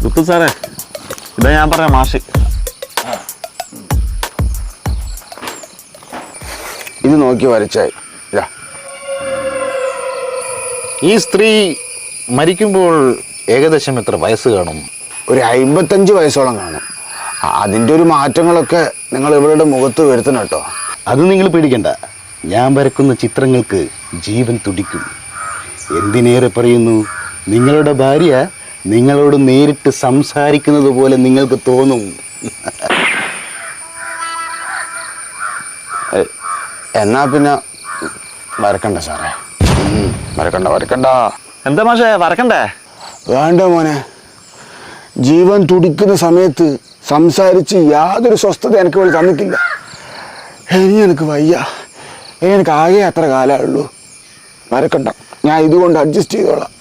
കുത്തു സാറേ, ഇതാ ഞാൻ പറഞ്ഞ മാഷ്. ഇത് നോക്കി വരച്ചായി. ഈ സ്ത്രീ മരിക്കുമ്പോൾ ഏകദേശം എത്ര വയസ്സ് കാണും? ഒരു 55 വയസ്സോളം കാണും. അതിൻ്റെ ഒരു മാറ്റങ്ങളൊക്കെ നിങ്ങൾ ഇവരുടെ മുഖത്ത് വരുത്തണം കേട്ടോ. അത് നിങ്ങൾ പേടിക്കണ്ട. ഞാൻ വരക്കുന്ന ചിത്രങ്ങൾക്ക് ജീവൻ തുടിക്കും. എന്തിനേറെ പറയുന്നു, നിങ്ങളുടെ ഭാര്യ നിങ്ങളോട് നേരിട്ട് സംസാരിക്കുന്നത് പോലെ നിങ്ങൾക്ക് തോന്നും. എന്നാ പിന്നെ വരക്കണ്ട സാറേ, വരക്കണ്ട. എന്താ മാഷേ വരക്കണ്ടേ? വേണ്ട മോനെ, ജീവൻ തുടിക്കുന്ന സമയത്ത് സംസാരിച്ച് യാതൊരു സ്വസ്ഥത എനിക്ക് വേണ്ടി തന്നിട്ടില്ല. ഇനി എനിക്ക് വയ്യ, എനിക്ക് ആകെ അത്ര കാലമേ ഉള്ളൂ. വരക്കണ്ട, ഞാൻ ഇതുകൊണ്ട് അഡ്ജസ്റ്റ് ചെയ്തോളാം.